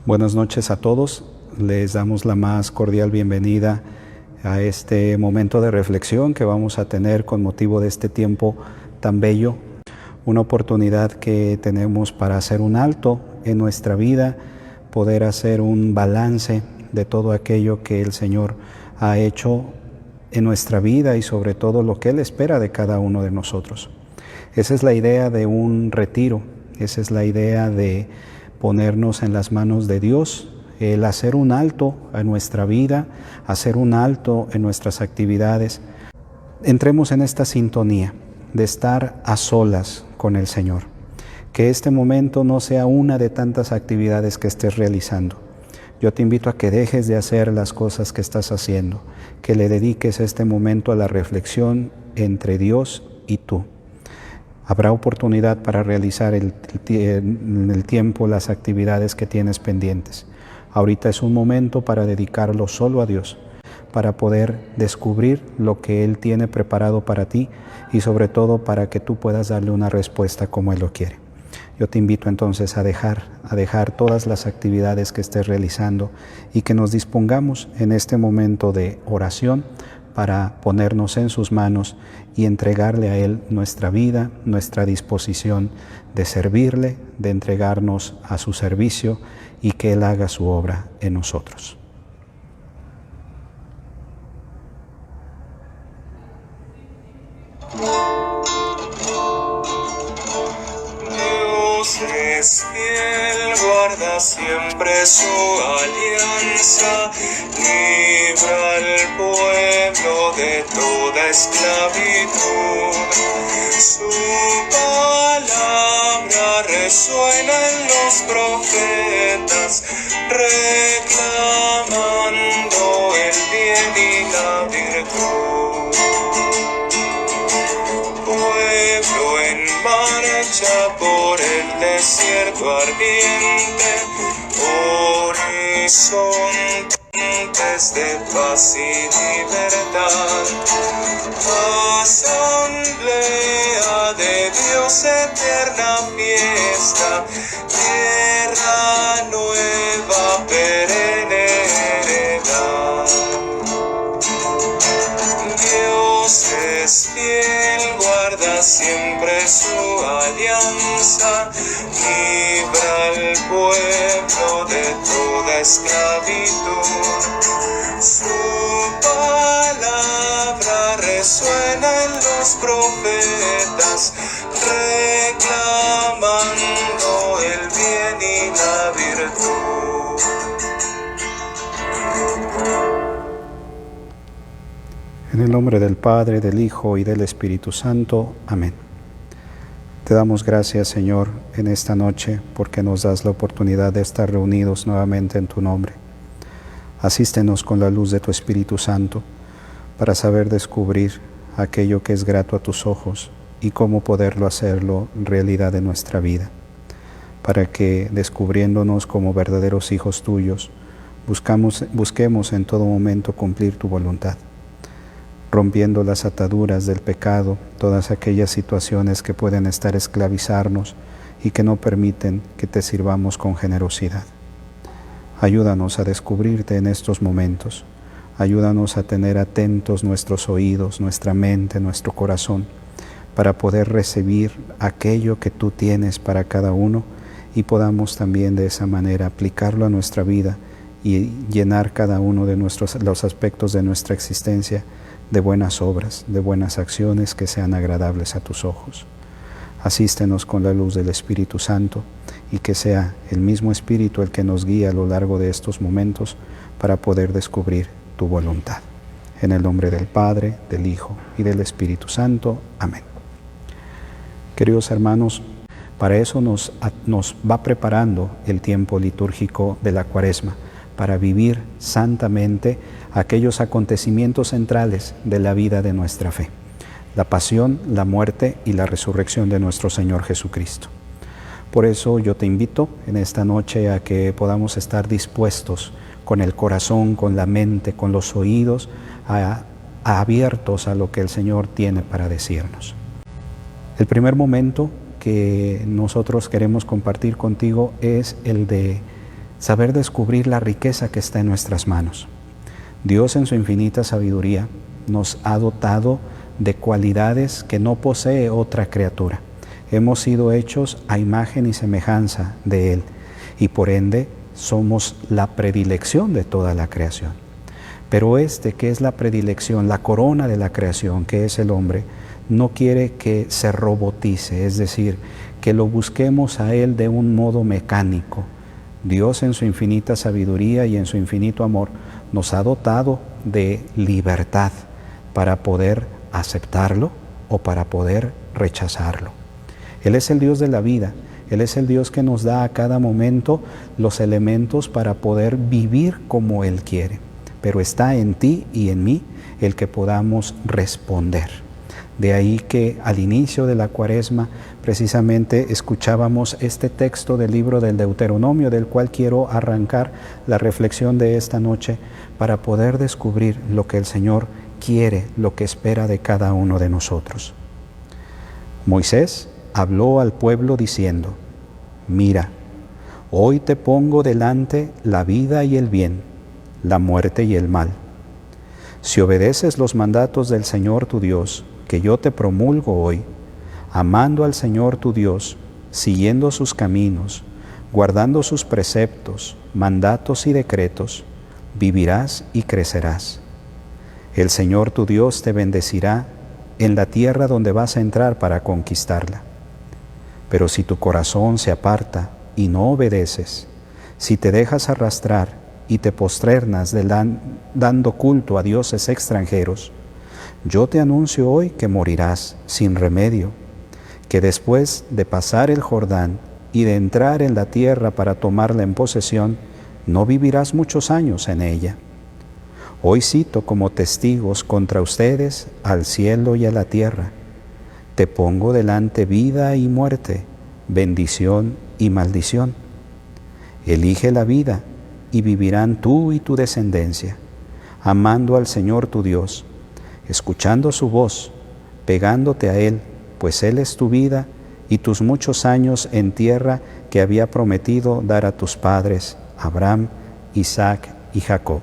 Buenas noches a todos. Les damos la más cordial bienvenida a este momento de reflexión que vamos a tener con motivo de este tiempo tan bello. Una oportunidad que tenemos para hacer un alto en nuestra vida, poder hacer un balance de todo aquello que el Señor ha hecho en nuestra vida y sobre todo lo que Él espera de cada uno de nosotros. Esa es la idea de un retiro, esa es la idea de ponernos en las manos de Dios, el hacer un alto a nuestra vida, hacer un alto en nuestras actividades. Entremos en esta sintonía de estar a solas con el Señor. Que este momento no sea una de tantas actividades que estés realizando. Yo te invito a que dejes de hacer las cosas que estás haciendo, que le dediques este momento a la reflexión entre Dios y tú. Habrá oportunidad para realizar en el tiempo las actividades que tienes pendientes. Ahorita es un momento para dedicarlo solo a Dios, para poder descubrir lo que Él tiene preparado para ti y sobre todo para que tú puedas darle una respuesta como Él lo quiere. Yo te invito entonces a dejar todas las actividades que estés realizando y que nos dispongamos en este momento de oración para ponernos en sus manos y entregarle a Él nuestra vida, nuestra disposición de servirle, de entregarnos a su servicio y que Él haga su obra en nosotros. Dios es fiel, guarda siempre su alianza, libra al pueblo de toda esclavitud. Su palabra resuena en los profetas, reclamando el bien y la virtud. Pueblo en marcha por el desierto ardiente, horizontes de paz y libertad. Asamblea de Dios, eterna fiesta, tierra nueva, perenne heredad. Dios es fiel, guarda siempre su alianza, libra al pueblo de toda esclavitud. Su palabra resuena en los profetas, reclamando el bien y la virtud. En el nombre del Padre, del Hijo y del Espíritu Santo. Amén. Te damos gracias, Señor, en esta noche porque nos das la oportunidad de estar reunidos nuevamente en tu nombre. Asístenos con la luz de tu Espíritu Santo para saber descubrir aquello que es grato a tus ojos y cómo poderlo hacerlo realidad en nuestra vida, para que, descubriéndonos como verdaderos hijos tuyos, busquemos en todo momento cumplir tu voluntad, rompiendo las ataduras del pecado, todas aquellas situaciones que pueden estar esclavizarnos y que no permiten que te sirvamos con generosidad. Ayúdanos a descubrirte en estos momentos. Ayúdanos a tener atentos nuestros oídos, nuestra mente, nuestro corazón, para poder recibir aquello que tú tienes para cada uno y podamos también de esa manera aplicarlo a nuestra vida y llenar cada uno de los aspectos de nuestra existencia de buenas obras, de buenas acciones que sean agradables a tus ojos. Asístenos con la luz del Espíritu Santo y que sea el mismo Espíritu el que nos guíe a lo largo de estos momentos para poder descubrir tu voluntad. En el nombre del Padre, del Hijo y del Espíritu Santo. Amén. Queridos hermanos, para eso nos va preparando el tiempo litúrgico de la Cuaresma, para vivir santamente aquellos acontecimientos centrales de la vida de nuestra fe: la pasión, la muerte y la resurrección de nuestro Señor Jesucristo. Por eso yo te invito en esta noche a que podamos estar dispuestos con el corazón, con la mente, con los oídos, abiertos a lo que el Señor tiene para decirnos. El primer momento que nosotros queremos compartir contigo es el de saber descubrir la riqueza que está en nuestras manos. Dios en su infinita sabiduría nos ha dotado de cualidades que no posee otra criatura. Hemos sido hechos a imagen y semejanza de Él y por ende somos la predilección de toda la creación. Pero que es la predilección, la corona de la creación, que es el hombre, no quiere que se robotice, es decir, que lo busquemos a Él de un modo mecánico. Dios en su infinita sabiduría y en su infinito amor nos ha dotado de libertad para poder aceptarlo o para poder rechazarlo. Él es el Dios de la vida, Él es el Dios que nos da a cada momento los elementos para poder vivir como Él quiere. Pero está en ti y en mí el que podamos responder. De ahí que al inicio de la Cuaresma precisamente escuchábamos este texto del libro del Deuteronomio, del cual quiero arrancar la reflexión de esta noche para poder descubrir lo que el Señor quiere, lo que espera de cada uno de nosotros. Moisés habló al pueblo diciendo: mira, hoy te pongo delante la vida y el bien, la muerte y el mal. Si obedeces los mandatos del Señor tu Dios, que yo te promulgo hoy, amando al Señor tu Dios, siguiendo sus caminos, guardando sus preceptos, mandatos y decretos, vivirás y crecerás. El Señor tu Dios te bendecirá en la tierra donde vas a entrar para conquistarla. Pero si tu corazón se aparta y no obedeces, si te dejas arrastrar y te posternas dando culto a dioses extranjeros, yo te anuncio hoy que morirás sin remedio, que después de pasar el Jordán y de entrar en la tierra para tomarla en posesión, no vivirás muchos años en ella. Hoy cito como testigos contra ustedes al cielo y a la tierra. Te pongo delante vida y muerte, bendición y maldición. Elige la vida y vivirán tú y tu descendencia, amando al Señor tu Dios, escuchando su voz, pegándote a Él, pues Él es tu vida y tus muchos años en tierra que había prometido dar a tus padres, Abraham, Isaac y Jacob.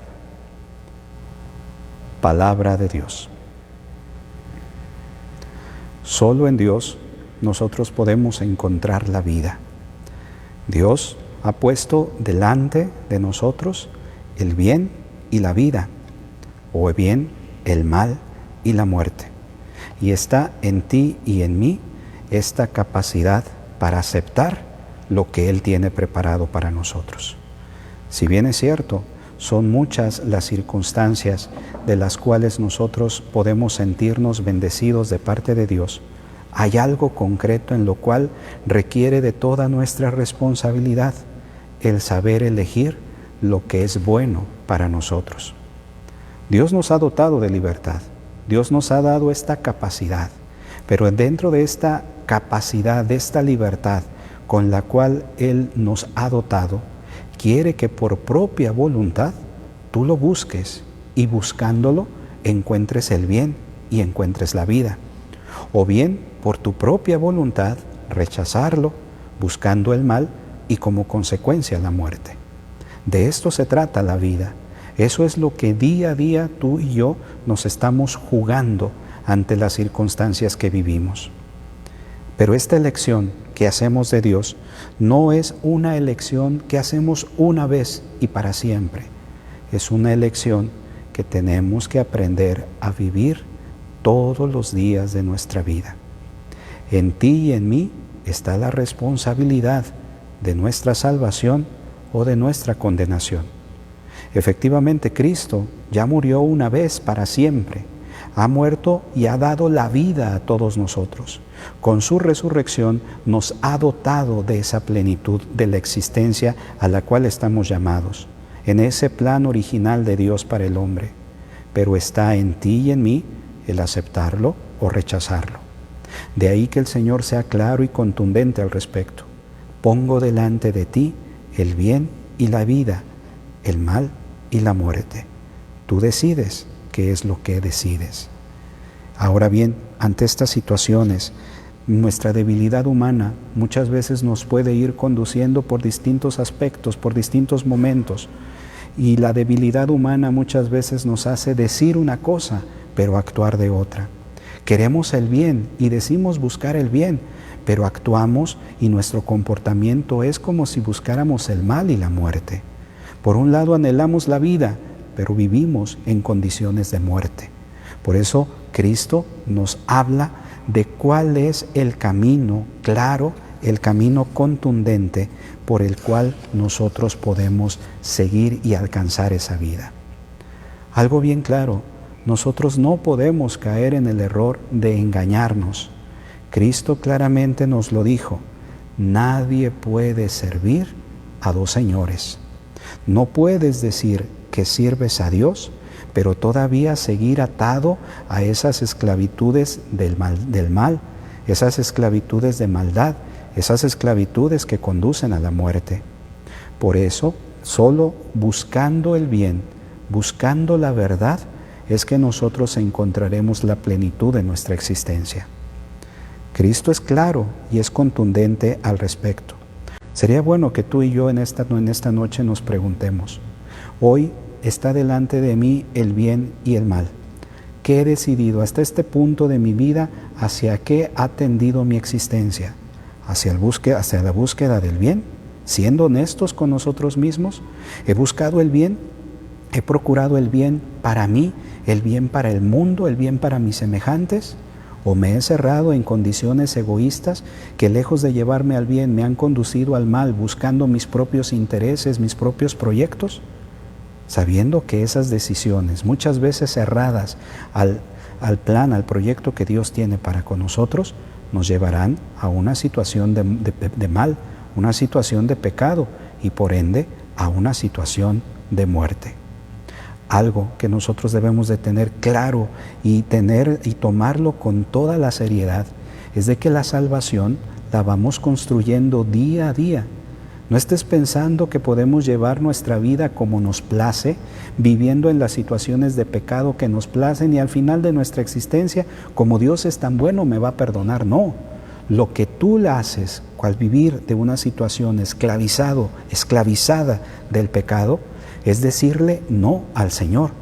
Palabra de Dios. Solo en Dios nosotros podemos encontrar la vida. Dios ha puesto delante de nosotros el bien y la vida, o bien el mal y la muerte. Y está en ti y en mí esta capacidad para aceptar lo que Él tiene preparado para nosotros. Si bien es cierto, son muchas las circunstancias de las cuales nosotros podemos sentirnos bendecidos de parte de Dios, hay algo concreto en lo cual requiere de toda nuestra responsabilidad, el saber elegir lo que es bueno para nosotros. Dios nos ha dotado de libertad, Dios nos ha dado esta capacidad, pero dentro de esta capacidad, de esta libertad con la cual Él nos ha dotado, quiere que por propia voluntad tú lo busques y buscándolo encuentres el bien y encuentres la vida. O bien por tu propia voluntad rechazarlo, buscando el mal y como consecuencia la muerte. De esto se trata la vida. Eso es lo que día a día tú y yo nos estamos jugando ante las circunstancias que vivimos. Pero esta elección que hacemos de Dios no es una elección que hacemos una vez y para siempre. Es una elección que tenemos que aprender a vivir todos los días de nuestra vida. En ti y en mí está la responsabilidad de nuestra salvación o de nuestra condenación. Efectivamente, Cristo ya murió una vez para siempre. Ha muerto y ha dado la vida a todos nosotros. Con su resurrección nos ha dotado de esa plenitud de la existencia a la cual estamos llamados, en ese plan original de Dios para el hombre. Pero está en ti y en mí el aceptarlo o rechazarlo. De ahí que el Señor sea claro y contundente al respecto. Pongo delante de ti el bien y la vida, el mal y la muerte. Tú decides qué es lo que decides. Ahora bien, ante estas situaciones Nuestra debilidad humana muchas veces nos puede ir conduciendo por distintos aspectos, por distintos momentos. Y la debilidad humana muchas veces nos hace decir una cosa, pero actuar de otra. Queremos el bien y decimos buscar el bien, pero actuamos y nuestro comportamiento es como si buscáramos el mal y la muerte. Por un lado anhelamos la vida, pero vivimos en condiciones de muerte. Por eso Cristo nos habla de cuál es el camino claro, el camino contundente por el cual nosotros podemos seguir y alcanzar esa vida. Algo bien claro, nosotros no podemos caer en el error de engañarnos. Cristo claramente nos lo dijo, nadie puede servir a dos señores. No puedes decir que sirves a Dios, pero todavía seguir atado a esas esclavitudes del mal, esas esclavitudes de maldad, esas esclavitudes que conducen a la muerte. Por eso, solo buscando el bien, buscando la verdad, es que nosotros encontraremos la plenitud de nuestra existencia. Cristo es claro y es contundente al respecto. Sería bueno que tú y yo en esta noche nos preguntemos, hoy está delante de mí el bien y el mal. ¿Qué he decidido hasta este punto de mi vida? ¿Hacia qué ha tendido mi existencia? ¿Hacia la búsqueda del bien? ¿Siendo honestos con nosotros mismos? ¿He buscado el bien? ¿He procurado el bien para mí, el bien para el mundo, el bien para mis semejantes? ¿O me he cerrado en condiciones egoístas que lejos de llevarme al bien me han conducido al mal buscando mis propios intereses, mis propios proyectos? Sabiendo que esas decisiones, muchas veces cerradas al plan, al proyecto que Dios tiene para con nosotros, nos llevarán a una situación de mal, una situación de pecado y por ende a una situación de muerte. Algo que nosotros debemos de tener claro y tomarlo con toda la seriedad es de que la salvación la vamos construyendo día a día. No estés pensando que podemos llevar nuestra vida como nos place, viviendo en las situaciones de pecado que nos placen y al final de nuestra existencia, como Dios es tan bueno, me va a perdonar. No, lo que tú le haces al vivir de una situación esclavizada del pecado, es decirle no al Señor,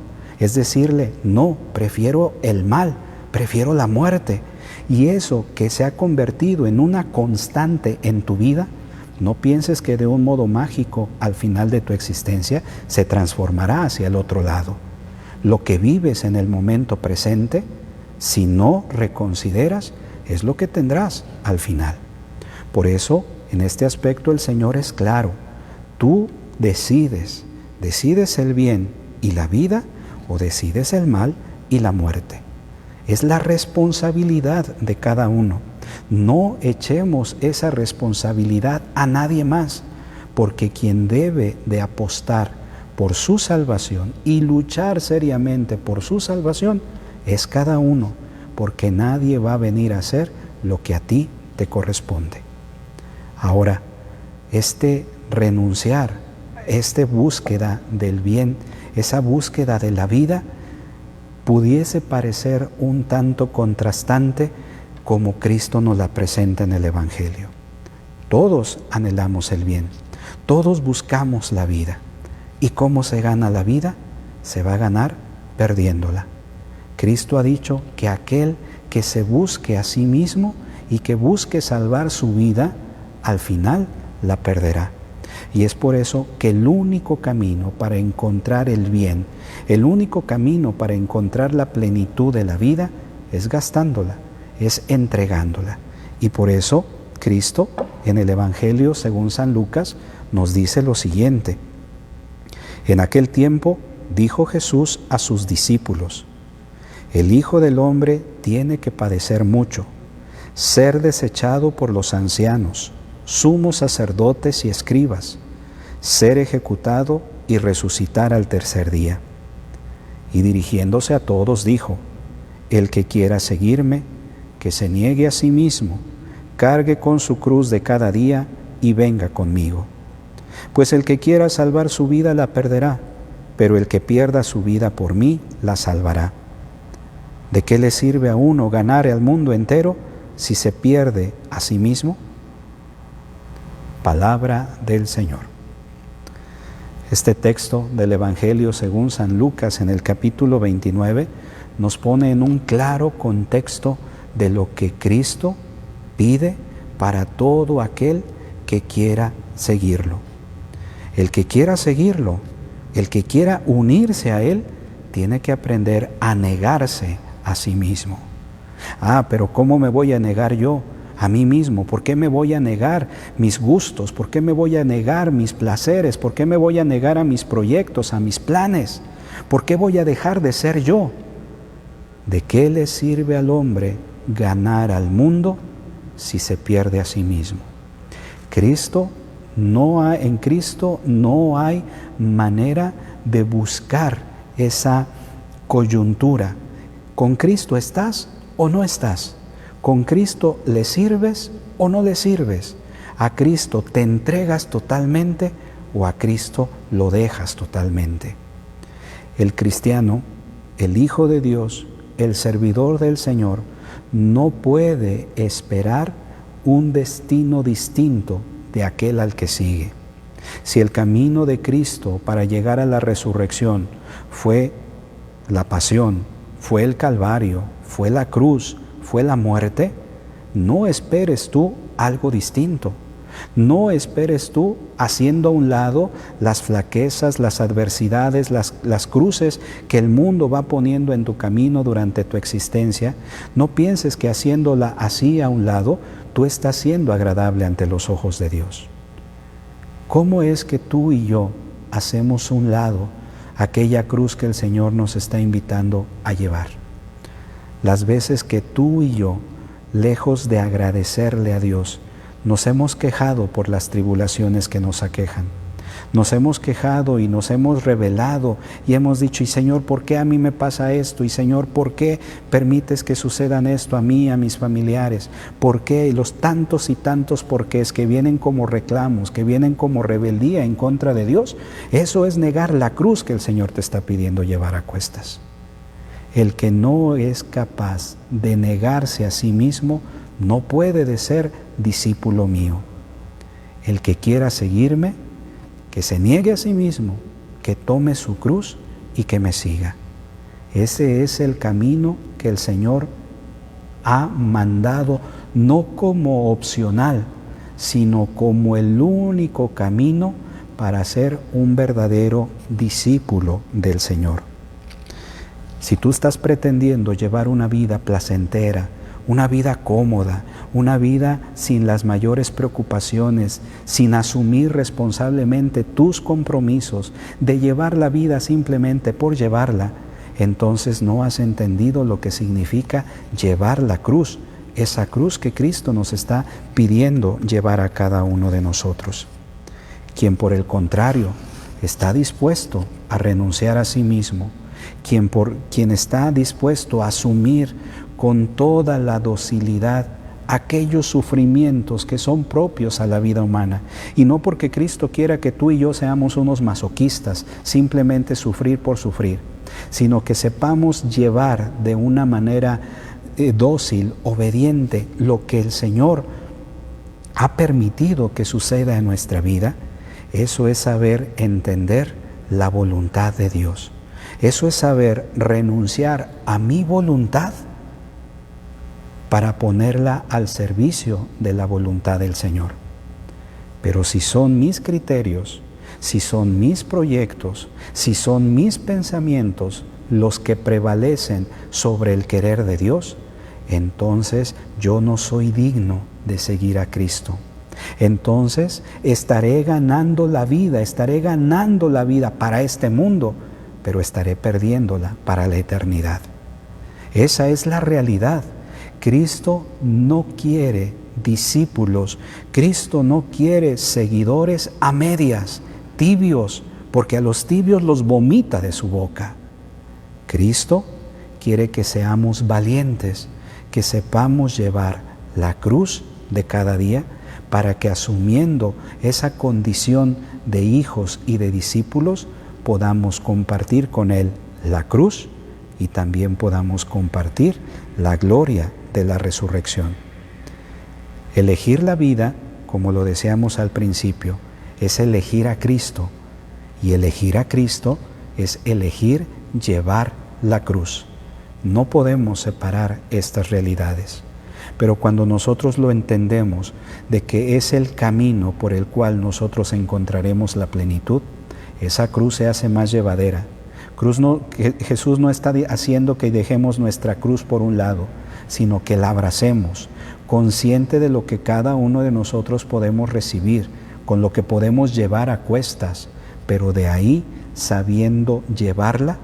es decirle no, prefiero el mal, prefiero la muerte. Y eso que se ha convertido en una constante en tu vida, no pienses que de un modo mágico al final de tu existencia se transformará hacia el otro lado. Lo que vives en el momento presente, si no reconsideras, es lo que tendrás al final. Por eso, en este aspecto el Señor es claro. Tú decides el bien y la vida o decides el mal y la muerte. Es la responsabilidad de cada uno. No echemos esa responsabilidad a nadie más, porque quien debe de apostar por su salvación y luchar seriamente por su salvación es cada uno, porque nadie va a venir a hacer lo que a ti te corresponde. Ahora, renunciar, búsqueda del bien, esa búsqueda de la vida, pudiese parecer un tanto contrastante como Cristo nos la presenta en el Evangelio. Todos anhelamos el bien, todos buscamos la vida. ¿Y cómo se gana la vida? Se va a ganar perdiéndola. Cristo ha dicho que aquel que se busque a sí mismo y que busque salvar su vida, al final la perderá. Y es por eso que el único camino para encontrar el bien, el único camino para encontrar la plenitud de la vida es gastándola, es entregándola. Y por eso Cristo en el Evangelio según San Lucas nos dice lo siguiente: en aquel tiempo dijo Jesús a sus discípulos: el Hijo del Hombre tiene que padecer mucho, ser desechado por los ancianos, sumos sacerdotes y escribas, ser ejecutado y resucitar al tercer día. Y dirigiéndose a todos dijo: el que quiera seguirme, que se niegue a sí mismo, cargue con su cruz de cada día y venga conmigo. Pues el que quiera salvar su vida la perderá, pero el que pierda su vida por mí la salvará. ¿De qué le sirve a uno ganar al mundo entero si se pierde a sí mismo? Palabra del Señor. Este texto del Evangelio según San Lucas en el capítulo 29 nos pone en un claro contexto de lo que Cristo pide para todo aquel que quiera seguirlo. El que quiera seguirlo, el que quiera unirse a Él, tiene que aprender a negarse a sí mismo. Pero ¿cómo me voy a negar yo a mí mismo? ¿Por qué me voy a negar mis gustos? ¿Por qué me voy a negar mis placeres? ¿Por qué me voy a negar a mis proyectos, a mis planes? ¿Por qué voy a dejar de ser yo? ¿De qué le sirve al hombre ganar al mundo si se pierde a sí mismo? En Cristo no hay manera de buscar esa coyuntura. ¿Con Cristo estás o no estás? ¿Con Cristo le sirves o no le sirves? ¿A Cristo te entregas totalmente o a Cristo lo dejas totalmente? El cristiano, el Hijo de Dios, el servidor del Señor, no puede esperar un destino distinto de aquel al que sigue. Si el camino de Cristo para llegar a la resurrección fue la pasión, fue el Calvario, fue la cruz, fue la muerte, no esperes tú algo distinto. No esperes tú haciendo a un lado las flaquezas, las adversidades, las cruces que el mundo va poniendo en tu camino durante tu existencia. No pienses que haciéndola así a un lado, tú estás siendo agradable ante los ojos de Dios. ¿Cómo es que tú y yo hacemos a un lado aquella cruz que el Señor nos está invitando a llevar? Las veces que tú y yo, lejos de agradecerle a Dios, nos hemos quejado por las tribulaciones que nos aquejan. Nos hemos quejado y nos hemos rebelado y hemos dicho, y Señor, ¿por qué a mí me pasa esto? Y Señor, ¿por qué permites que sucedan esto a mí, a mis familiares? ¿Por qué? Y los tantos y tantos porqués que vienen como reclamos, que vienen como rebeldía en contra de Dios. Eso es negar la cruz que el Señor te está pidiendo llevar a cuestas. El que no es capaz de negarse a sí mismo no puede ser discípulo mío. El que quiera seguirme, que se niegue a sí mismo, que tome su cruz y que me siga. Ese es el camino que el Señor ha mandado, no como opcional, sino como el único camino para ser un verdadero discípulo del Señor. Si tú estás pretendiendo llevar una vida placentera, una vida cómoda, una vida sin las mayores preocupaciones, sin asumir responsablemente tus compromisos, de llevar la vida simplemente por llevarla, entonces no has entendido lo que significa llevar la cruz, esa cruz que Cristo nos está pidiendo llevar a cada uno de nosotros. Quien por el contrario está dispuesto a renunciar a sí mismo, quien está dispuesto a asumir con toda la docilidad aquellos sufrimientos que son propios a la vida humana. Y no porque Cristo quiera que tú y yo seamos unos masoquistas, simplemente sufrir por sufrir, sino que sepamos llevar de una manera dócil, obediente, lo que el Señor ha permitido que suceda en nuestra vida. Eso es saber entender la voluntad de Dios. Eso es saber renunciar a mi voluntad para ponerla al servicio de la voluntad del Señor. Pero si son mis criterios, si son mis proyectos, si son mis pensamientos los que prevalecen sobre el querer de Dios, entonces yo no soy digno de seguir a Cristo. Entonces estaré ganando la vida para este mundo, pero estaré perdiéndola para la eternidad. Esa es la realidad. Cristo no quiere discípulos, Cristo no quiere seguidores a medias, tibios, porque a los tibios los vomita de su boca. Cristo quiere que seamos valientes, que sepamos llevar la cruz de cada día para que asumiendo esa condición de hijos y de discípulos podamos compartir con Él la cruz y también podamos compartir la gloria de la resurrección. Elegir la vida, como lo decíamos al principio, es elegir a Cristo. Y elegir a Cristo es elegir llevar la cruz. No podemos separar estas realidades. Pero cuando nosotros lo entendemos de que es el camino por el cual nosotros encontraremos la plenitud, esa cruz se hace más llevadera. Jesús no está haciendo que dejemos nuestra cruz por un lado, sino que la abracemos, consciente de lo que cada uno de nosotros podemos recibir, con lo que podemos llevar a cuestas, pero de ahí sabiendo llevarla,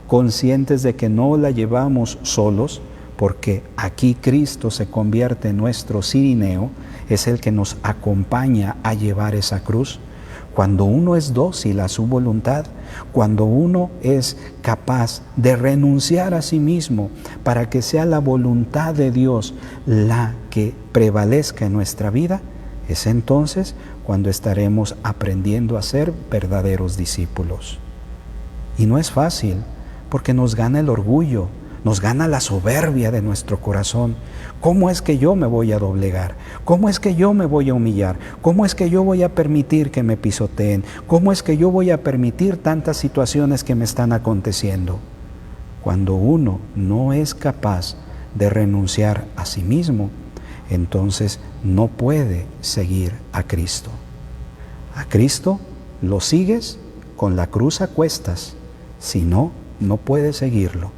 conscientes de que no la llevamos solos, porque aquí Cristo se convierte en nuestro cirineo, es el que nos acompaña a llevar esa cruz. Cuando uno es dócil a su voluntad, cuando uno es capaz de renunciar a sí mismo para que sea la voluntad de Dios la que prevalezca en nuestra vida, es entonces cuando estaremos aprendiendo a ser verdaderos discípulos. Y no es fácil, porque nos gana el orgullo, nos gana la soberbia de nuestro corazón. ¿Cómo es que yo me voy a doblegar? ¿Cómo es que yo me voy a humillar? ¿Cómo es que yo voy a permitir que me pisoteen? ¿Cómo es que yo voy a permitir tantas situaciones que me están aconteciendo? Cuando uno no es capaz de renunciar a sí mismo, entonces no puede seguir a Cristo. A Cristo lo sigues con la cruz a cuestas, si no, no puedes seguirlo.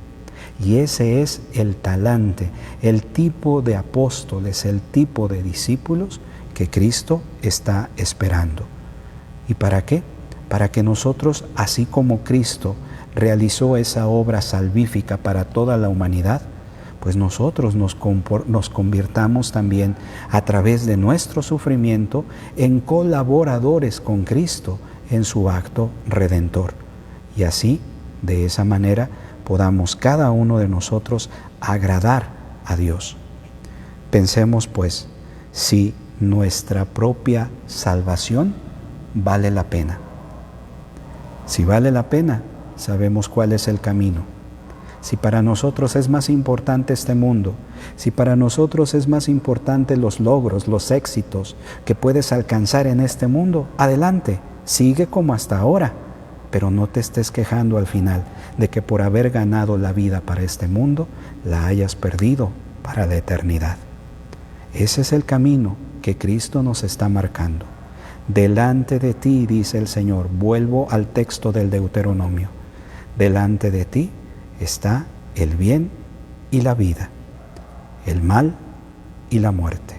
Y ese es el talante, el tipo de apóstoles, el tipo de discípulos que Cristo está esperando. ¿Y para qué? Para que nosotros, así como Cristo realizó esa obra salvífica para toda la humanidad, pues nosotros nos convirtamos también a través de nuestro sufrimiento en colaboradores con Cristo en su acto redentor. Y así, de esa manera, podamos cada uno de nosotros agradar a Dios. Pensemos pues si nuestra propia salvación vale la pena. Si vale la pena, sabemos cuál es el camino. Si para nosotros es más importante este mundo, si para nosotros es más importante los logros, los éxitos que puedes alcanzar en este mundo, adelante, sigue como hasta ahora. Pero no te estés quejando al final de que por haber ganado la vida para este mundo, la hayas perdido para la eternidad. Ese es el camino que Cristo nos está marcando. Delante de ti, dice el Señor, vuelvo al texto del Deuteronomio, delante de ti está el bien y la vida, el mal y la muerte.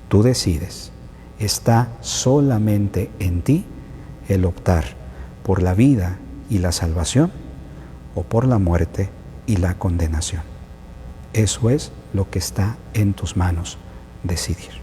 Tú decides, está solamente en ti el optar por la vida y la salvación o por la muerte y la condenación. Eso es lo que está en tus manos decidir.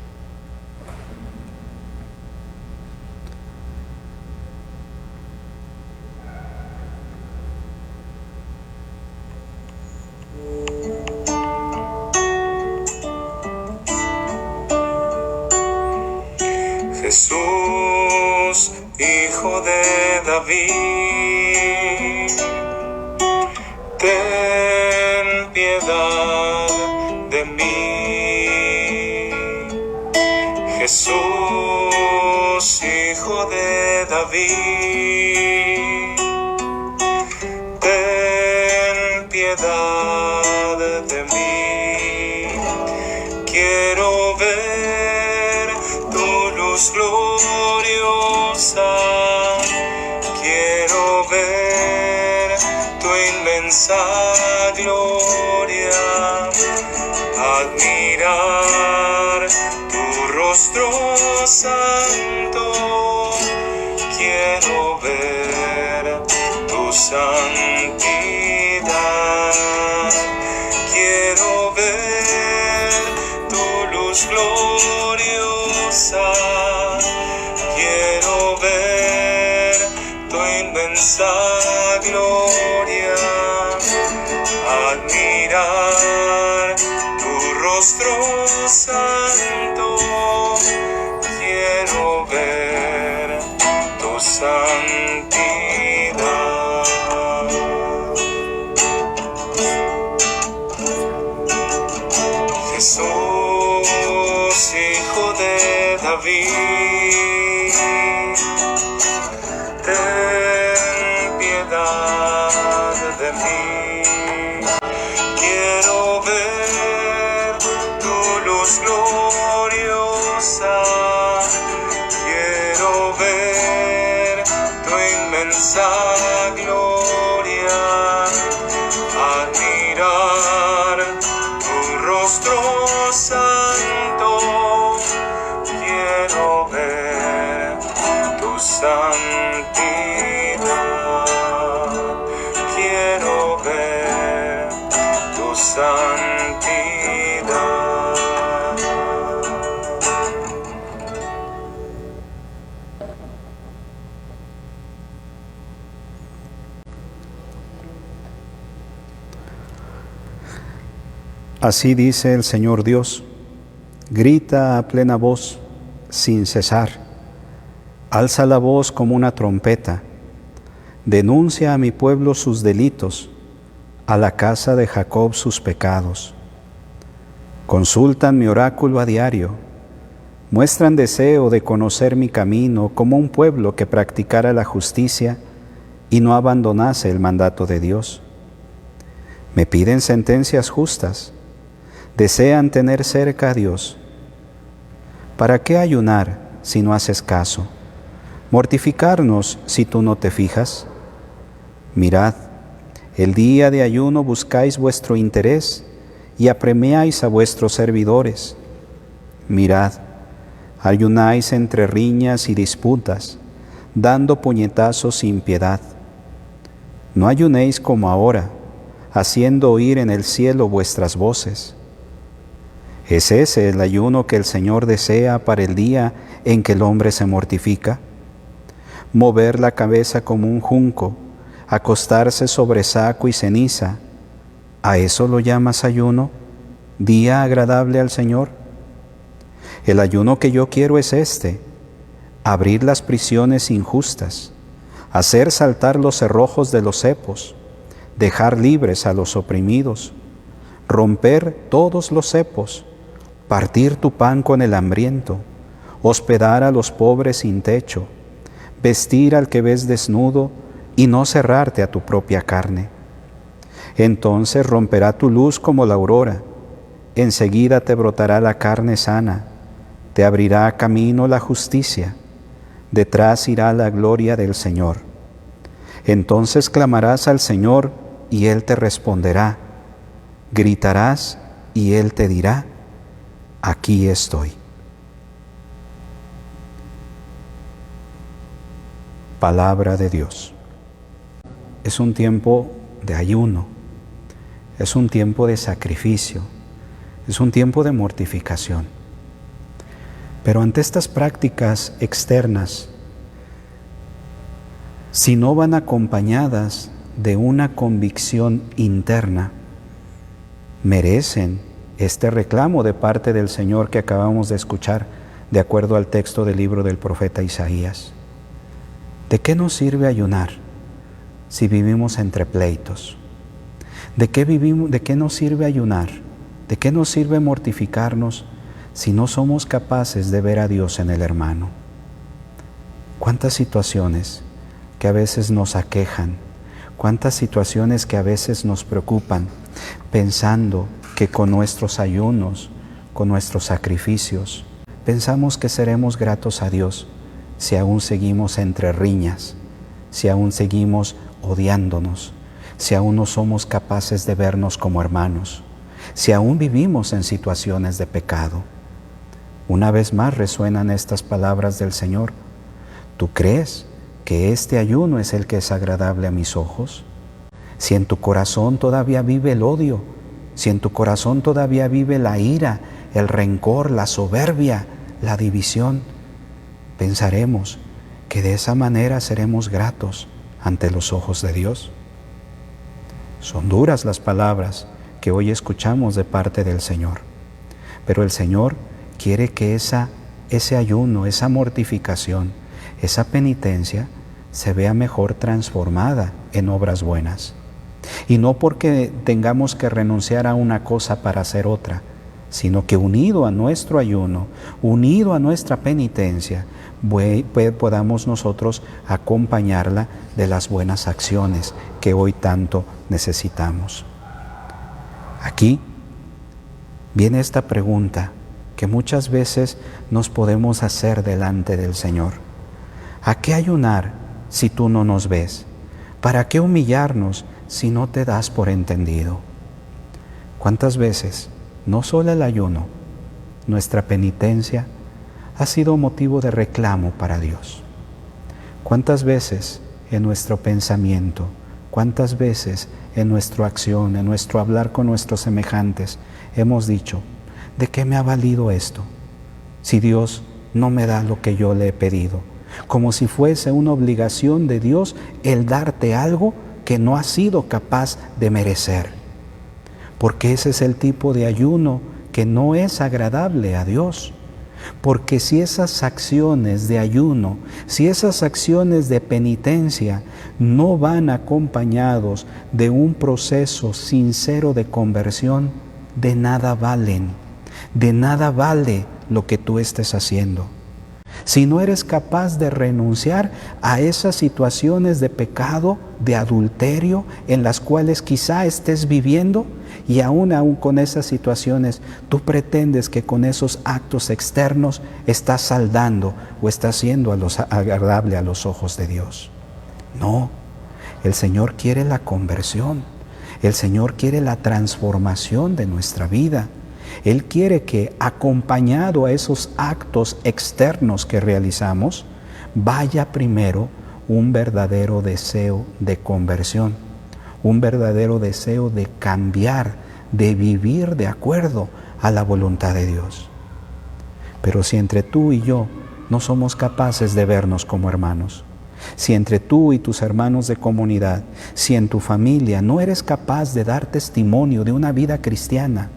Jesús, Hijo de David, ten piedad de mí. Jesús, Hijo de David, ten piedad de mí. Quiero ver tu luz gloriosa, quiero ver tu inmensa gloria, admirar tu rostro santo, quiero ver tu santidad, quiero ver tu luz gloriosa, quiero ver tu inmensa gloria, admirar tu rostro santo, quiero ver tu santidad. Jesús, mí. Ten piedad de mí. Quiero ver tu luz gloriosa. Quiero ver tu inmensa gloria. Admirar tu rostro santo. Quiero ver tu santidad. Quiero ver tu santidad. Así dice el Señor Dios: grita a plena voz, sin cesar. Alza la voz como una trompeta. Denuncia a mi pueblo sus delitos, a la casa de Jacob sus pecados. Consultan mi oráculo a diario. Muestran deseo de conocer mi camino como un pueblo que practicara la justicia y no abandonase el mandato de Dios. Me piden sentencias justas. Desean tener cerca a Dios. ¿Para qué ayunar si no haces caso? ¿Mortificarnos si tú no te fijas? Mirad, el día de ayuno buscáis vuestro interés y apremiáis a vuestros servidores. Mirad, ayunáis entre riñas y disputas, dando puñetazos sin piedad. No ayunéis como ahora, haciendo oír en el cielo vuestras voces. ¿Es ese el ayuno que el Señor desea para el día en que el hombre se mortifica? Mover la cabeza como un junco, acostarse sobre saco y ceniza, ¿a eso lo llamas ayuno? ¿Día agradable al Señor? El ayuno que yo quiero es este: abrir las prisiones injustas, hacer saltar los cerrojos de los cepos, dejar libres a los oprimidos, romper todos los cepos, partir tu pan con el hambriento, hospedar a los pobres sin techo, vestir al que ves desnudo y no cerrarte a tu propia carne. Entonces romperá tu luz como la aurora, enseguida te brotará la carne sana, te abrirá camino la justicia, detrás irá la gloria del Señor. Entonces clamarás al Señor y Él te responderá, gritarás y Él te dirá: aquí estoy. Palabra de Dios. Es un tiempo de ayuno, es un tiempo de sacrificio, es un tiempo de mortificación. Pero ante estas prácticas externas, si no van acompañadas de una convicción interna, merecen este reclamo de parte del Señor que acabamos de escuchar, de acuerdo al texto del libro del profeta Isaías. ¿De qué nos sirve ayunar si vivimos entre pleitos? ¿De qué nos sirve ayunar? ¿De qué nos sirve mortificarnos si no somos capaces de ver a Dios en el hermano? ¿Cuántas situaciones que a veces nos aquejan? ¿Cuántas situaciones que a veces nos preocupan, pensando que con nuestros ayunos, con nuestros sacrificios, pensamos que seremos gratos a Dios si aún seguimos entre riñas, si aún seguimos odiándonos, si aún no somos capaces de vernos como hermanos, si aún vivimos en situaciones de pecado? Una vez más resuenan estas palabras del Señor: ¿tú crees que este ayuno es el que es agradable a mis ojos? Si en tu corazón todavía vive el odio, si en tu corazón todavía vive la ira, el rencor, la soberbia, la división, pensaremos que de esa manera seremos gratos ante los ojos de Dios. Son duras las palabras que hoy escuchamos de parte del Señor, pero el Señor quiere que ese ayuno, esa mortificación, esa penitencia se vea mejor transformada en obras buenas. Y no porque tengamos que renunciar a una cosa para hacer otra, sino que unido a nuestro ayuno, unido a nuestra penitencia, podamos nosotros acompañarla de las buenas acciones que hoy tanto necesitamos. Aquí viene esta pregunta que muchas veces nos podemos hacer delante del Señor. ¿A qué ayunar si tú no nos ves? ¿Para qué humillarnos si no te das por entendido? ¿Cuántas veces, no solo el ayuno, nuestra penitencia ha sido motivo de reclamo para Dios? ¿Cuántas veces en nuestro pensamiento, cuántas veces en nuestra acción, en nuestro hablar con nuestros semejantes, hemos dicho, ¿de qué me ha valido esto? Si Dios no me da lo que yo le he pedido, como si fuese una obligación de Dios el darte algo que no has sido capaz de merecer. Porque ese es el tipo de ayuno que no es agradable a Dios. Porque si esas acciones de ayuno, si esas acciones de penitencia no van acompañados de un proceso sincero de conversión, de nada valen, de nada vale lo que tú estés haciendo. Si no eres capaz de renunciar a esas situaciones de pecado, de adulterio, en las cuales quizá estés viviendo, y aún con esas situaciones, tú pretendes que con esos actos externos estás saldando o estás siendo agradable a los ojos de Dios. No, el Señor quiere la conversión, el Señor quiere la transformación de nuestra vida. Él quiere que, acompañado a esos actos externos que realizamos, vaya primero un verdadero deseo de conversión, un verdadero deseo de cambiar, de vivir de acuerdo a la voluntad de Dios. Pero si entre tú y yo no somos capaces de vernos como hermanos, si entre tú y tus hermanos de comunidad, si en tu familia no eres capaz de dar testimonio de una vida cristiana,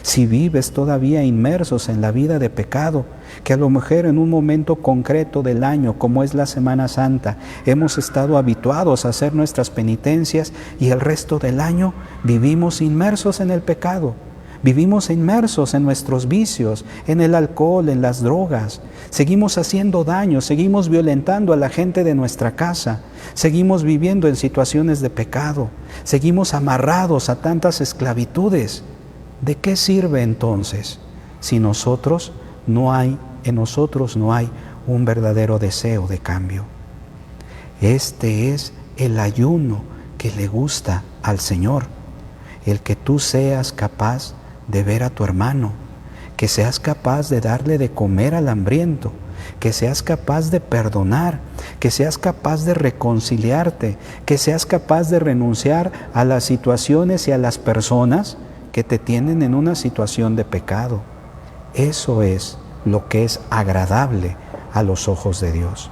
si vives todavía inmersos en la vida de pecado, que a lo mejor en un momento concreto del año, como es la Semana Santa, hemos estado habituados a hacer nuestras penitencias y el resto del año vivimos inmersos en el pecado, vivimos inmersos en nuestros vicios, en el alcohol, en las drogas, seguimos haciendo daño, seguimos violentando a la gente de nuestra casa, seguimos viviendo en situaciones de pecado, seguimos amarrados a tantas esclavitudes. ¿De qué sirve entonces si en nosotros no hay un verdadero deseo de cambio? Este es el ayuno que le gusta al Señor, el que tú seas capaz de ver a tu hermano, que seas capaz de darle de comer al hambriento, que seas capaz de perdonar, que seas capaz de reconciliarte, que seas capaz de renunciar a las situaciones y a las personas que te tienen en una situación de pecado. Eso es lo que es agradable a los ojos de Dios.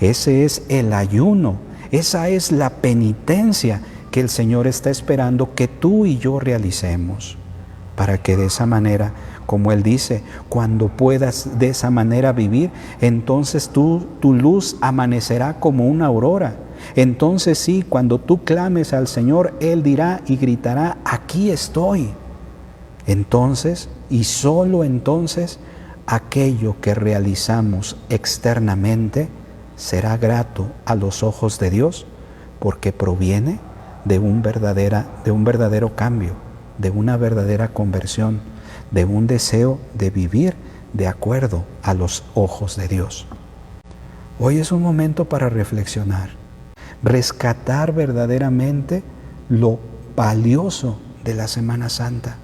Ese es el ayuno, esa es la penitencia que el Señor está esperando que tú y yo realicemos, para que de esa manera, como Él dice, cuando puedas de esa manera vivir, entonces tu luz amanecerá como una aurora. Entonces sí, cuando tú clames al Señor, Él dirá y gritará, aquí estoy. Entonces, y solo entonces, aquello que realizamos externamente será grato a los ojos de Dios, porque proviene de un verdadero cambio, de una verdadera conversión, de un deseo de vivir de acuerdo a los ojos de Dios. Hoy es un momento para reflexionar, rescatar verdaderamente lo valioso de la Semana Santa,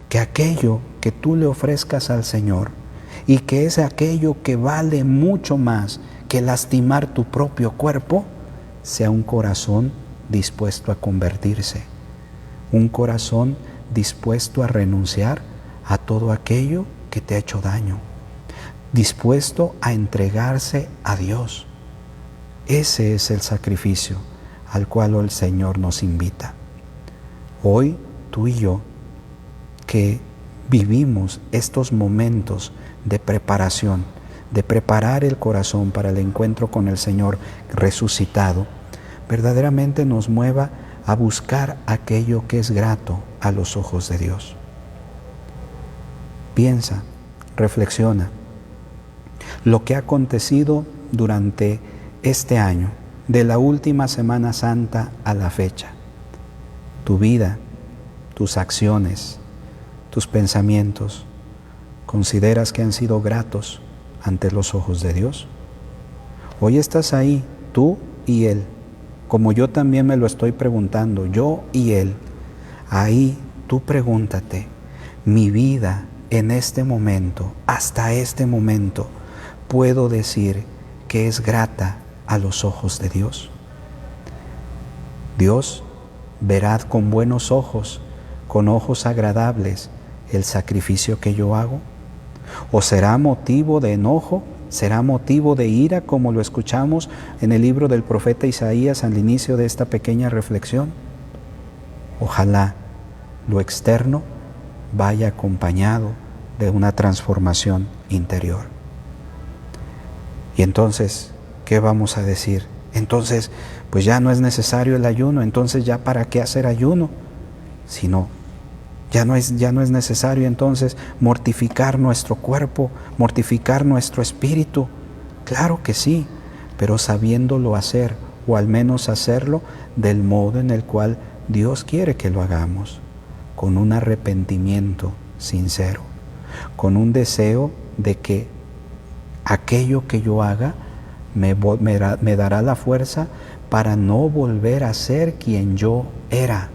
que aquello que tú le ofrezcas al Señor y que es aquello que vale mucho más que lastimar tu propio cuerpo, sea un corazón dispuesto a convertirse, un corazón dispuesto a renunciar a todo aquello que te ha hecho daño, dispuesto a entregarse a Dios. Ese es el sacrificio al cual el Señor nos invita. Hoy tú y yo, que vivimos estos momentos de preparación, de preparar el corazón para el encuentro con el Señor resucitado, verdaderamente nos mueva a buscar aquello que es grato a los ojos de Dios. Piensa, reflexiona. Lo que ha acontecido durante este año, de la última Semana Santa a la fecha. Tu vida, tus acciones, tus pensamientos, ¿consideras que han sido gratos ante los ojos de Dios? Hoy estás ahí, tú y Él, como yo también me lo estoy preguntando, yo y Él. Ahí tú pregúntate, mi vida en este momento, hasta este momento, ¿puedo decir que es grata a los ojos de Dios? Dios verá con buenos ojos, con ojos agradables, el sacrificio que yo hago. ¿O será motivo de enojo? ¿Será motivo de ira, como lo escuchamos en el libro del profeta Isaías al inicio de esta pequeña reflexión? Ojalá lo externo vaya acompañado de una transformación interior. Y entonces, ¿qué vamos a decir? Entonces, pues ya no es necesario el ayuno, entonces ya para qué hacer ayuno, si no, ya no es necesario entonces mortificar nuestro cuerpo, mortificar nuestro espíritu. Claro que sí, pero sabiéndolo hacer, o al menos hacerlo del modo en el cual Dios quiere que lo hagamos, con un arrepentimiento sincero, con un deseo de que aquello que yo haga me dará la fuerza para no volver a ser quien yo era,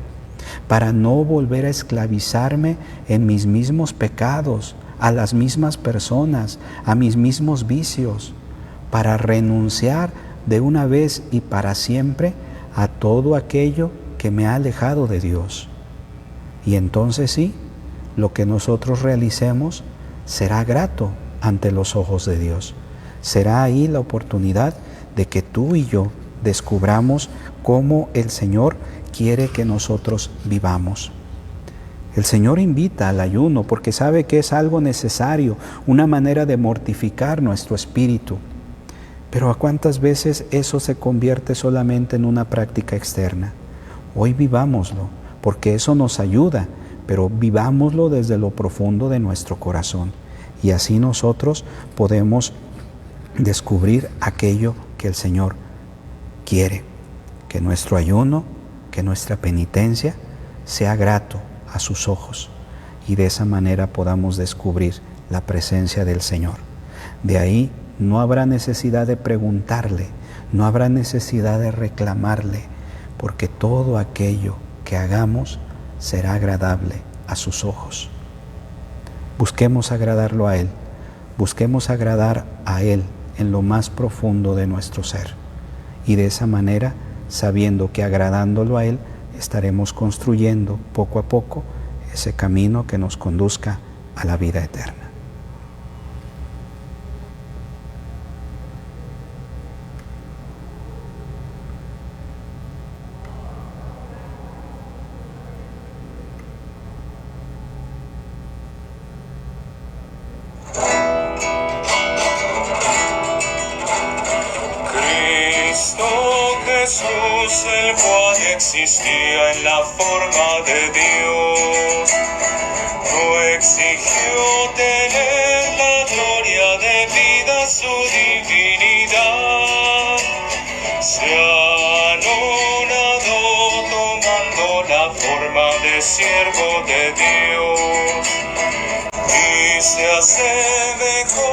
para no volver a esclavizarme en mis mismos pecados, a las mismas personas, a mis mismos vicios, para renunciar de una vez y para siempre a todo aquello que me ha alejado de Dios. Y entonces sí, lo que nosotros realicemos será grato ante los ojos de Dios. Será ahí la oportunidad de que tú y yo descubramos cómo el Señor quiere que nosotros vivamos. El Señor invita al ayuno porque sabe que es algo necesario, una manera de mortificar nuestro espíritu. Pero ¿a cuántas veces eso se convierte solamente en una práctica externa? Hoy vivámoslo, porque eso nos ayuda, pero vivámoslo desde lo profundo de nuestro corazón. Y así nosotros podemos descubrir aquello que el Señor quiere, que nuestro ayuno, que nuestra penitencia sea grato a sus ojos y de esa manera podamos descubrir la presencia del Señor. De ahí no habrá necesidad de preguntarle, no habrá necesidad de reclamarle, porque todo aquello que hagamos será agradable a sus ojos. Busquemos agradarlo a Él, busquemos agradar a Él en lo más profundo de nuestro ser. Y de esa manera, sabiendo que agradándolo a Él, estaremos construyendo poco a poco ese camino que nos conduzca a la vida eterna. Jesús, el cual existía en la forma de Dios, no exigió tener la gloria debida a su divinidad. Se anonadó tomando la forma de siervo de Dios y se asemejó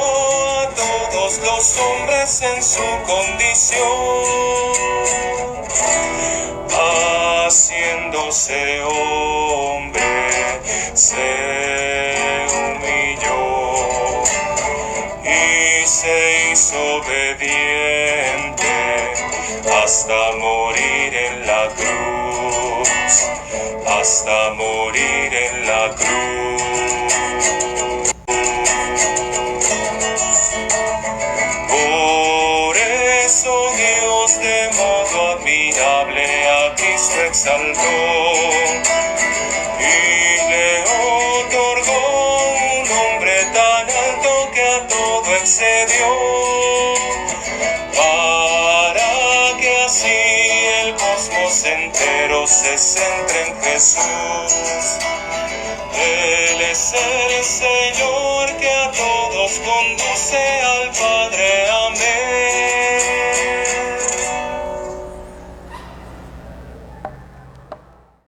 a todos los hombres en su condición. Haciéndose hombre, se humilló y se hizo obediente hasta morir en la cruz, hasta morir en la cruz. Por eso Dios de modo admirable a Cristo exaltó y le otorgó un nombre tan alto que a todo excedió, para que así el cosmos entero se centre en Jesús.